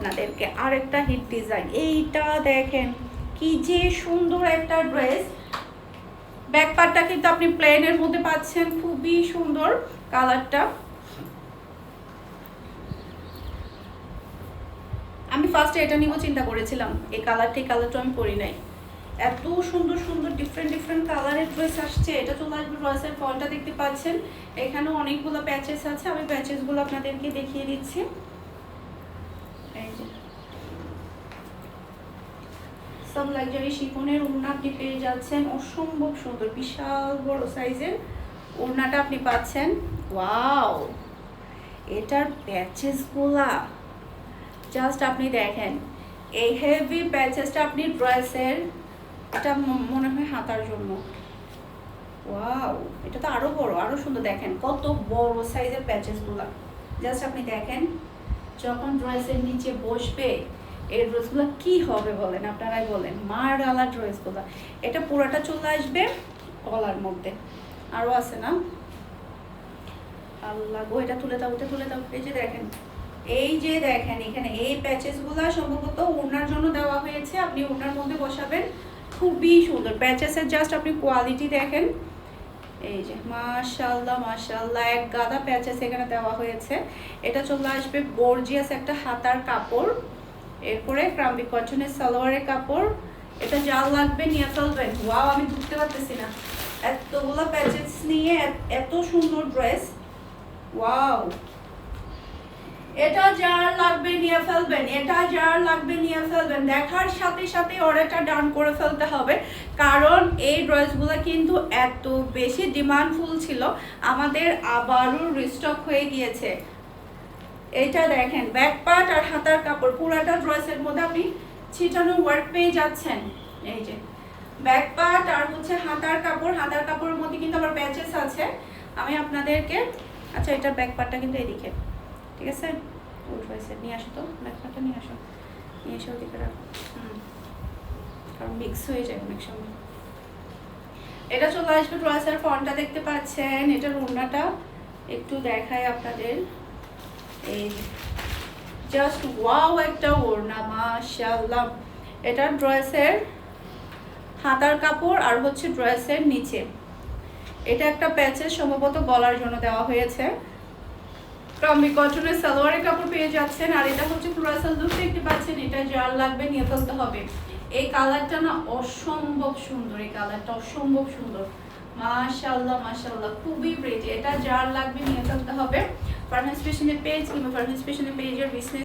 আপনাদেরকে আরেকটা hit design. এইটা দেখেন কি যে সুন্দর একটা ড্রেস। ব্যাক পার্টটা কিন্তু আপনি প্লেনের মধ্যে পাচ্ছেন, খুবই সুন্দর কালারটা। আমি ফার্স্টে এটা নিব চিন্তা করেছিলাম, এই কালারটা আমি পরি নাই। এত সুন্দর সুন্দর ডিফারেন্ট ডিফারেন্ট কালারের ড্রেস আসছে। এটা চলে আসবে ড্রেসের ফলটা দেখতে পাচ্ছেন, এখানেও অনেকগুলো প্যাচেস আছে, আমি প্যাচেসগুলো আপনাদেরকে দেখিয়ে দিচ্ছি। এই যে সব লাক্সারি শিফনের ওড়না আপনি পেয়ে যাচ্ছেন, অসম্ভব সুন্দর বিশাল বড় সাইজের ওড়নাটা আপনি পাচ্ছেন। ওয়াও, এটার প্যাচেসগুলা জাস্ট আপনি দেখেন, এই হেভি প্যাচেসটা আপনি ড্রেসের, এটা মনে হয় হাতার জন্য। ওয়াও, এটা তো আরো বড় আরো সুন্দর, দেখেন কত বড় সাইজের প্যাচেসগুলো। জাস্ট আপনি দেখেন যখন ড্রেসের নিচে বসবে এই ড্রেসগুলো কি হবে বলেন, আপনারাই বলেন, মার আলা ড্রেসগুলো। এটা পুরোটা চলে আসবে গলার মধ্যে, আরো আছে না, আল্লাহ গো, এটা তুলে দাও, এটা তুলে দাও। এই যে দেখেন, এই যে দেখেন এখানে এই প্যাচেসগুলো সম্ভবত ওড়নার জন্য দেওয়া হয়েছে, আপনি ওড়নার মধ্যে বসাবেন। খুবই সুন্দর প্যাচেসের, জাস্ট আপনি কোয়ালিটি দেখেন। এই যে মাশাআল্লাহ মাশাআল্লাহ, এক গাদা প্যাচেস এখানে দেওয়া হয়েছে। এটা চলে আসবে গর্জিয়াস একটা হাতার কাপড়, এরপরে ক্রাম্বি কটনের সালোয়ারের কাপড়। এটা যা লাগবে নিয়ে ফেলবেন। ওয়াও, আমি ঢুকতে পারতেছি না, এতগুলো প্যাচেস নিয়ে এত সুন্দর ড্রেস। ওয়াও, এটা যার লাগবে নিয়ে ফেলবেন, এটা যার লাগবে নিয়ে ফেলবেন। দেখার সাথে সাথে অর্ডারটা ডান করে ফেলতে হবে, কারণ এই ড্রেসগুলো কিন্তু এত বেশি ডিমান্ডফুল ছিল, আমাদের আবারও রিস্টক হয়ে গিয়েছে। এইটা দেখেন ব্যাক পার্ট আর হাতার কাপড়, পুরাটা ড্রেসের মধ্যে আপনি ছিটানো ওয়ার্ক পেয়ে যাচ্ছেন। এই যে ব্যাক পার্ট আর হচ্ছে হাতার কাপড়, হাতার কাপড়ের মধ্যে কিন্তু আবার প্যাচেস আছে। আমি আপনাদেরকে, আচ্ছা এটার ব্যাক পার্টটা কিন্তু এদিকে, ঠিক আছে, উঠেছে, নিয়ে আসো তো ব্যাগটা, নিয়ে আসো, নিয়ে এসে ওদিকে রাখো, কারণ মিক্স হয়ে যায় অনেক সময়। এটা চলে আসবে ড্রেসের ফন্টটা দেখতে পাচ্ছেন, এটার ওড়নাটা একটু দেখাই আপনাদের। এই জাস্ট ওয়াও একটা ওড়না, মাশাআল্লাহ। এটা ড্রেসের হাতার কাপড় আর হচ্ছে ড্রেসের নিচে এটা একটা প্যাচেস সম্ভবত গলার জন্য দেওয়া হয়েছে। ক্রাম্বি কটনের সালোয়ারের কাপড় পেয়ে যাচ্ছেন, আর এটা হচ্ছে ক্রুয়াসাল লুক দেখতে পাচ্ছেন। এটা যার লাগবে নিয়ে ফেলতে হবে। এই কালারটা না অসম্ভব সুন্দর, এই কালারটা অসম্ভব সুন্দর, মাশাআল্লাহ মাশাআল্লাহ, খুবই প্রিটি। এটা যার লাগবে নিয়ে ফেলতে হবে। ফারহান ফ্যাশনের পেজ কিংবা ফারহান ফ্যাশনের পেজের বিজনেস